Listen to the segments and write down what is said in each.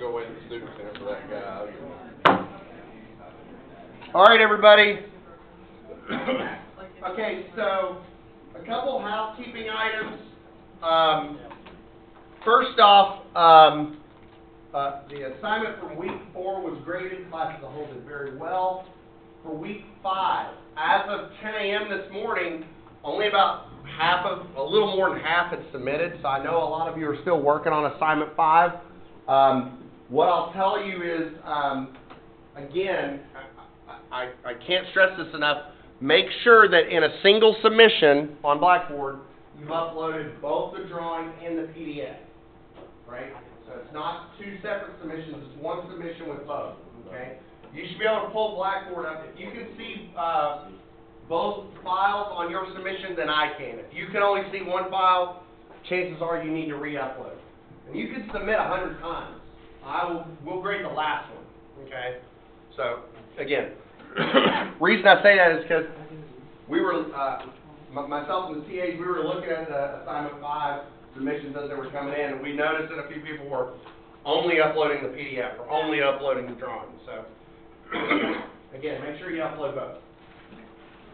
go away to the student center for that guy. All right, everybody. Okay, so a couple housekeeping items. First off, the assignment from week 4 was graded. Class as a whole did very well. For week 5, as of 10 a.m. this morning, only about a little more than half had submitted. So I know a lot of you are still working on assignment 5. What I'll tell you is, again, I can't stress this enough. Make sure that in a single submission on Blackboard, you've uploaded both the drawing and the PDF, right? So it's not 2 separate submissions, it's 1 submission with both, okay? You should be able to pull Blackboard up. If you can see both files on your submission, then I can. If you can only see 1 file, chances are you need to re-upload. And you can submit 100 times. We'll grade the last one, okay? So, again, reason I say that is because we were, myself and the TAs, we were looking at the assignment 5 submissions as they were coming in, and we noticed that a few people were only uploading the PDF or only uploading the drawing. So, again, make sure you upload both.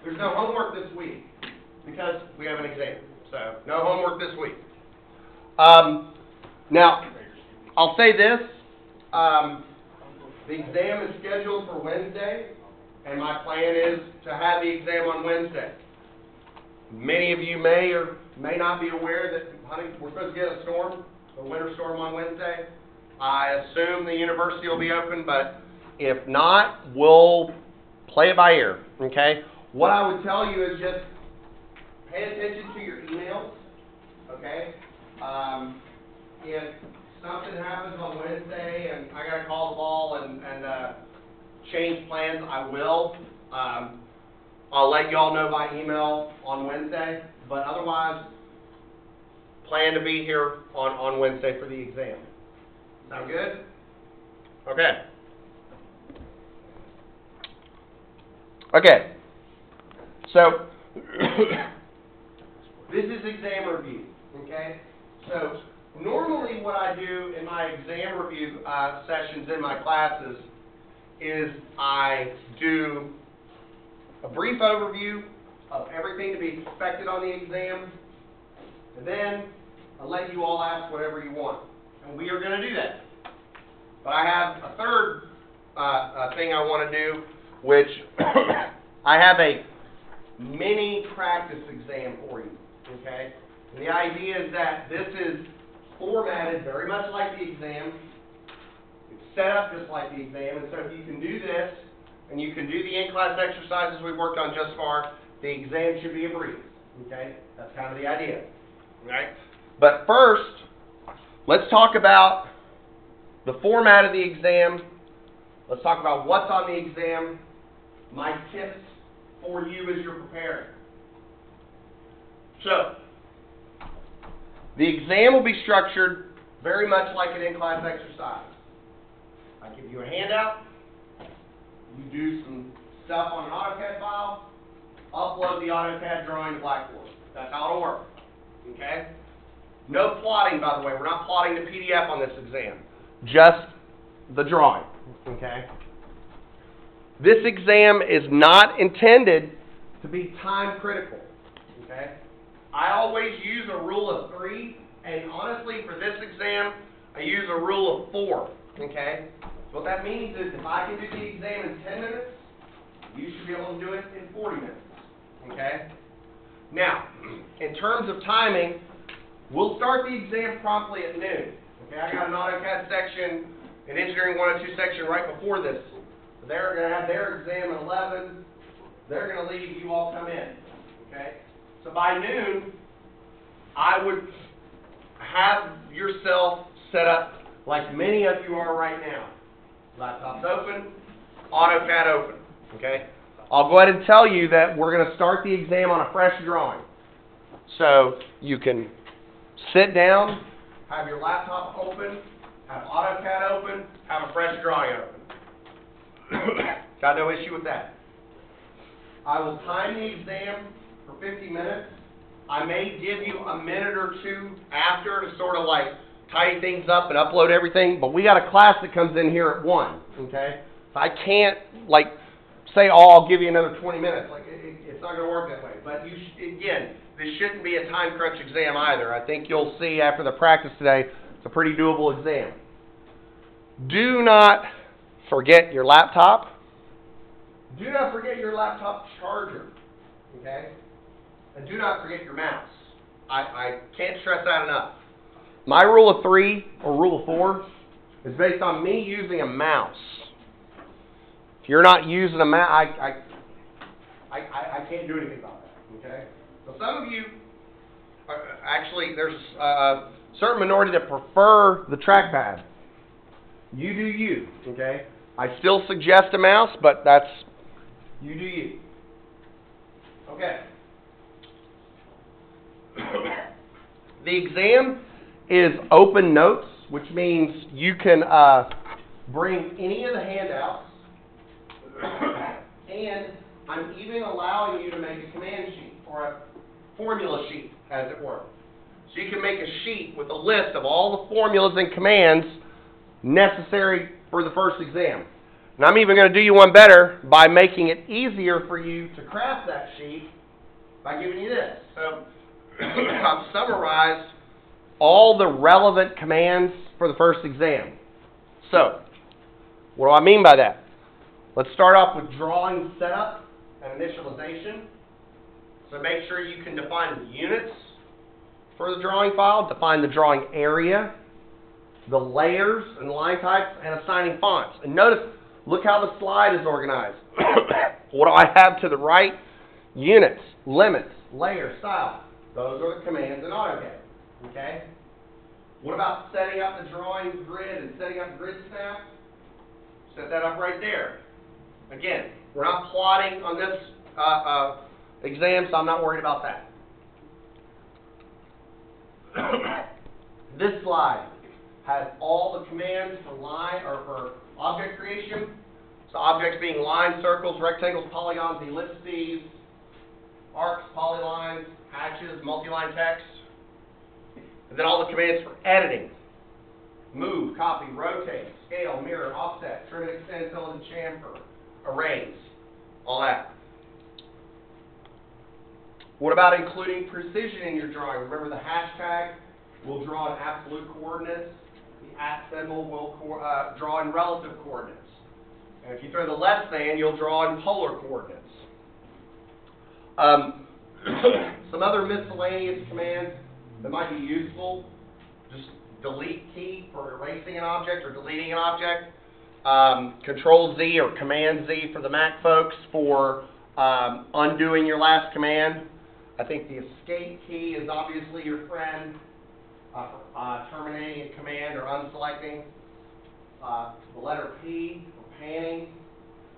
There's no homework this week because we have an exam. So, no homework this week. Now, I'll say this. The exam is scheduled for Wednesday, and my plan is to have the exam on Wednesday. Many of you may or may not be aware that, honey, we're supposed to get a storm, a winter storm on Wednesday. I assume the university will be open, but if not, we'll play it by ear, okay? What I would tell you is just pay attention to your emails, okay? If something happens on Wednesday and I got to call the ball and change plans, I will. I'll let y'all know by email on Wednesday, but otherwise, plan to be here on Wednesday for the exam. Sound good? Okay. Okay. So, this is exam review, okay? So, normally what I do in my exam review sessions in my classes is I do a brief overview of everything to be expected on the exam, and then I'll let you all ask whatever you want. And we are going to do that. But I have a third thing I want to do, which I have a mini practice exam for you, okay? And the idea is that this is formatted very much like the exam. It's set up just like the exam, and so if you can do this, and you can do the in-class exercises we've worked on just far, the exam should be a breeze, okay? That's kind of the idea, right? But first, let's talk about the format of the exam. Let's talk about what's on the exam, my tips for you as you're preparing. So, the exam will be structured very much like an in-class exercise. I give you a handout, you do some stuff on an AutoCAD file, upload the AutoCAD drawing to Blackboard. That's how it'll work, okay? No plotting, by the way. We're not plotting the PDF on this exam, just the drawing, okay? This exam is not intended to be time critical, okay? I always use a rule of 3, and honestly, for this exam, I use a rule of 4, okay? So what that means is if I can do the exam in 10 minutes, you should be able to do it in 40 minutes, okay? Now, in terms of timing, we'll start the exam promptly at noon, okay? I got an AutoCAD section, an Engineering 102 section right before this. They're going to have their exam at 11. They're going to leave, you all come in, okay? So by noon, I would have yourself set up like many of you are right now. Laptops open, AutoCAD open, okay? I'll go ahead and tell you that we're going to start the exam on a fresh drawing. So you can sit down, have your laptop open, have AutoCAD open, have a fresh drawing open. Got no issue with that. I will time the exam for 50 minutes. I may give you a minute or two after to sort of like tidy things up and upload everything, but we got a class that comes in here at 1, okay? So I can't, like, say, oh, I'll give you another 20 minutes. Like, it's not going to work that way. But, again, this shouldn't be a time crunch exam either. I think you'll see after the practice today, it's a pretty doable exam. Do not forget your laptop. Do not forget your laptop charger, okay? And do not forget your mouse. I can't stress that enough. My rule of 3 or rule of 4 is based on me using a mouse. If you're not using a mouse, I can't do anything about that, okay? So some of you, actually, there's a certain minority that prefer the trackpad. You do you, okay? I still suggest a mouse, but that's, you do you. Okay. The exam is open notes, which means you can bring any of the handouts, and I'm even allowing you to make a command sheet, or a formula sheet, as it were. So you can make a sheet with a list of all the formulas and commands necessary for the first exam. And I'm even going to do you one better by making it easier for you to craft that sheet by giving you this. So I've summarized all the relevant commands for the first exam. So, what do I mean by that? Let's start off with drawing setup and initialization. So make sure you can define the units for the drawing file, define the drawing area, the layers and line types, and assigning fonts. And notice, look how the slide is organized. What do I have to the right? Units, limits, layer, style. Those are the commands in AutoCAD. Okay? What about setting up the drawing grid and setting up grid snap? Set that up right there. Again, we're not plotting on this exam, so I'm not worried about that. This slide has all the commands for line or for object creation. So objects being lines, circles, rectangles, polygons, ellipses, arcs, polylines, hatches, multi-line text. And then all the commands for editing. Move, copy, rotate, scale, mirror, offset, trim and extend, fill and chamfer, arrange, all that. What about including precision in your drawing? Remember the hashtag will draw in absolute coordinates. The @ symbol will draw in relative coordinates. And if you throw the less than, you'll draw in polar coordinates. Some other miscellaneous commands that might be useful. Just delete key for erasing an object or deleting an object. Control Z or Command Z for the Mac folks for undoing your last command. I think the escape key is obviously your friend for terminating a command or unselecting. The letter P for panning.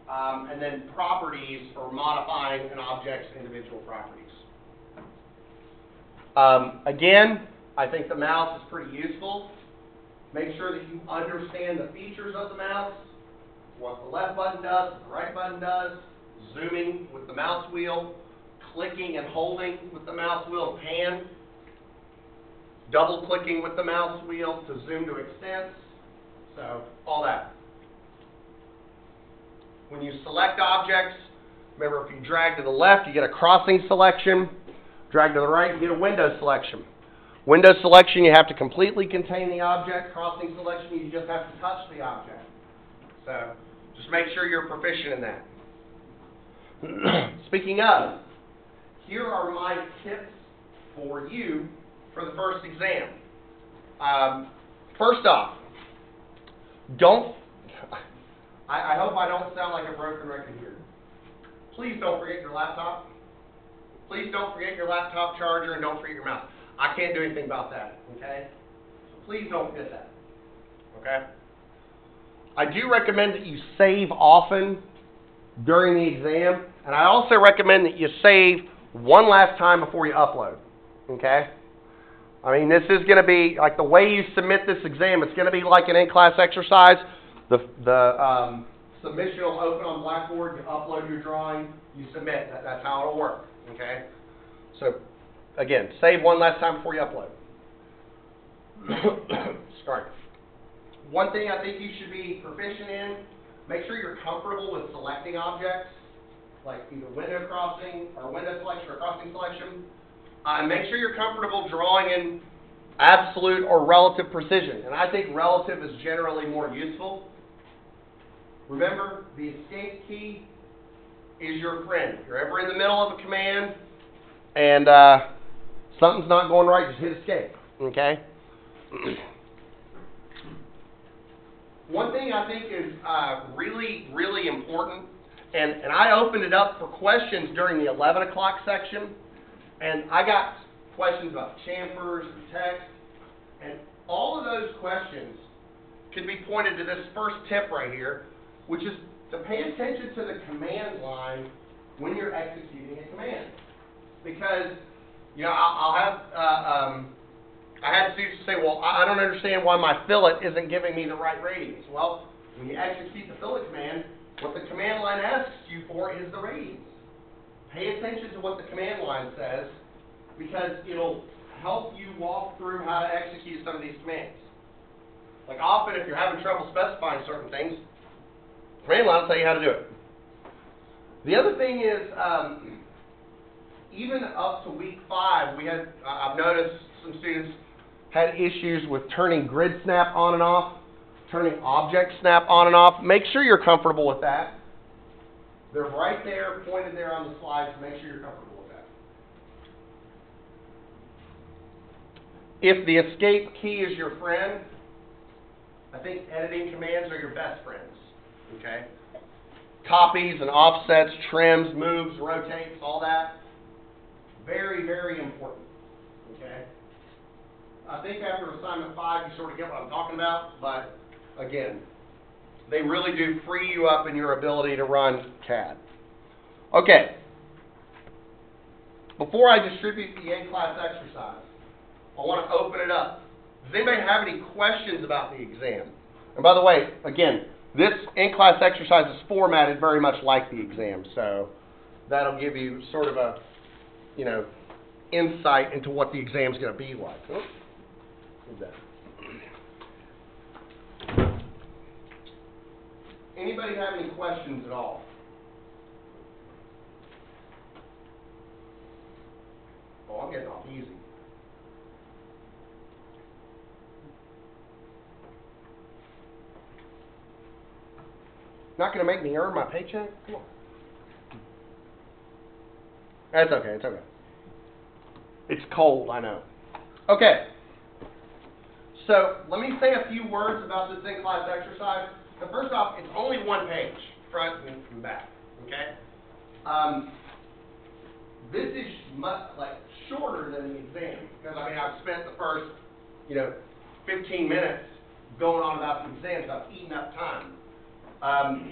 And then properties for modifying an object's individual properties. Again, I think the mouse is pretty useful. Make sure that you understand the features of the mouse, what the left button does, what the right button does, zooming with the mouse wheel, clicking and holding with the mouse wheel, pan, double clicking with the mouse wheel to zoom to extents, so all that. When you select objects, remember if you drag to the left, you get a crossing selection. Drag to the right, you get a window selection. Window selection, you have to completely contain the object. Crossing selection, you just have to touch the object. So, just make sure you're proficient in that. Speaking of, here are my tips for you for the first exam. First off, I hope I don't sound like a broken record here. Please don't forget your laptop. Please don't forget your laptop charger and don't forget your mouse. I can't do anything about that, okay? So please don't forget that, okay? I do recommend that you save often during the exam, and I also recommend that you save one last time before you upload, okay? I mean, this is going to be, like the way you submit this exam, it's going to be like an in-class exercise. The submission will open on Blackboard, you upload your drawing, you submit. That's how it'll work, okay? So, again, save one last time before you upload. Sorry. One thing I think you should be proficient in, make sure you're comfortable with selecting objects, like either window crossing or window selection or crossing selection. And make sure you're comfortable drawing in absolute or relative precision. And I think relative is generally more useful. Remember, the escape key is your friend. If you're ever in the middle of a command and something's not going right, just hit escape, okay? One thing I think is really, really important, and I opened it up for questions during the 11 o'clock section, and I got questions about chamfers and text, and all of those questions can be pointed to this first tip right here, which is to pay attention to the command line when you're executing a command. Because, you know, I'll have, I had students say, well, I don't understand why my fillet isn't giving me the right ratings. Well, when you execute the fillet command, what the command line asks you for is the ratings. Pay attention to what the command line says, because it'll help you walk through how to execute some of these commands. Like often, if you're having trouble specifying certain things, the command line will tell you how to do it. The other thing is, even up to week 5, we had, I've noticed some students had issues with turning grid snap on and off, turning object snap on and off. Make sure you're comfortable with that. They're right there, pointed there on the slides. Make sure you're comfortable with that. If the escape key is your friend, I think editing commands are your best friends, okay? Copies and offsets, trims, moves, rotates, all that. Very, very important, okay? I think after assignment 5, you sort of get what I'm talking about, but again, they really do free you up in your ability to run CAD. Okay. Before I distribute the in-class exercise, I want to open it up. Does anybody have any questions about the exam? And by the way, again, this in-class exercise is formatted very much like the exam, so that'll give you sort of a, you know, insight into what the exam's going to be like. Oh, who's that? Anybody have any questions at all? Oh, I'm getting off easy. Not going to make me earn my paycheck? Come on. That's okay, it's okay. It's cold, I know. Okay. So, let me say a few words about this in-class exercise. So first off, it's only one page, front and back, okay? This is much, shorter than the exam, because, I mean, I've spent the first, 15 minutes going on about the exam, so I've eaten up time.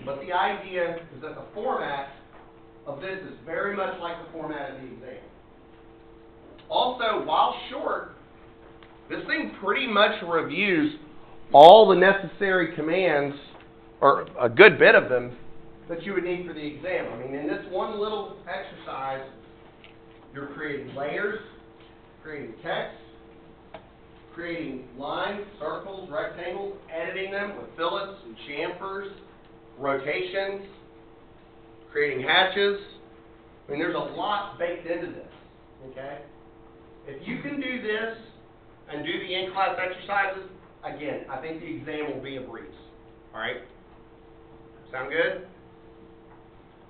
But the idea is that the format of this is very much like the format of the exam. Also, while short, this thing pretty much reviews all the necessary commands, or a good bit of them, that you would need for the exam. I mean, in this one little exercise, you're creating layers, creating text, creating lines, circles, rectangles, editing them with fillets and chamfers, rotations, creating hatches. I mean, there's a lot baked into this, okay? If you can do this and do the in-class exercises, again, I think the exam will be a breeze, all right? Sound good?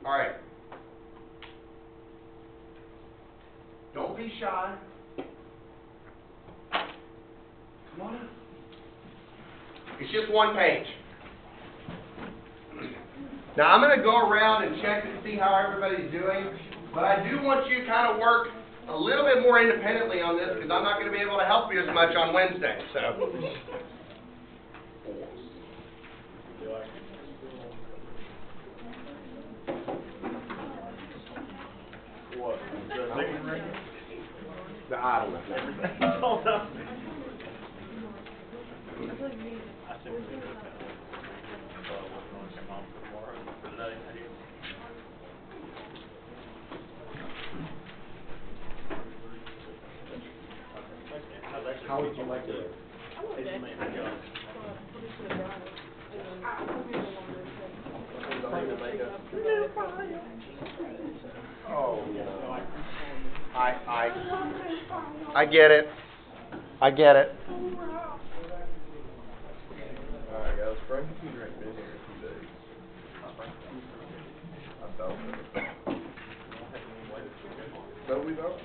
All right. Don't be shy. Come on up. It's just one page. Now, I'm going to go around and check and see how everybody's doing, but I do want you to kind of work a little bit more independently on this, because I'm not going to be able to help you as much on Wednesday. So. What? I don't know. Hold up. I think we look at what's going to come on for tomorrow, for today. How would you like to? Oh, I get it. I get it. Alright guys, Frank computer ain't been here in a few days. I thought so. No, we don't.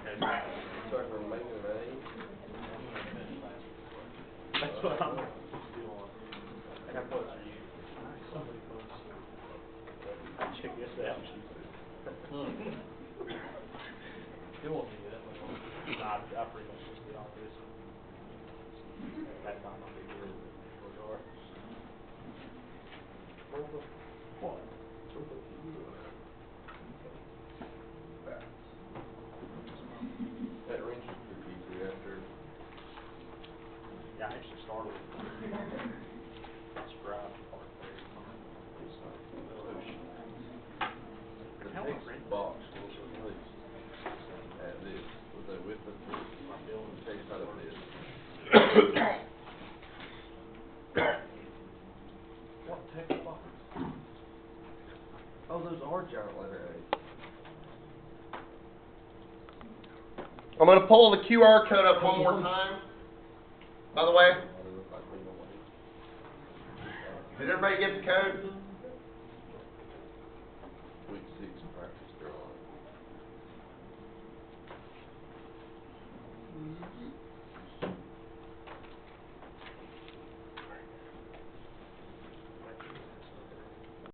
It's like we're making an aim. That's what I'm doing. I got quotes for you. Somebody quotes. I check this out. It won't be that much. Nah, I pretty much just did all this. That time I'll be good. What? That wrench is pretty easy after. Yeah, I actually started with scribe part there. It's not. The How next much? box was released at this, with the width of this, my building takes out of this. What text box? Oh, those are giant letter A's. I'm going to pull the QR code up one more time. By the way, They look like legal ones. did everybody get the code? Week 6 practice drawing.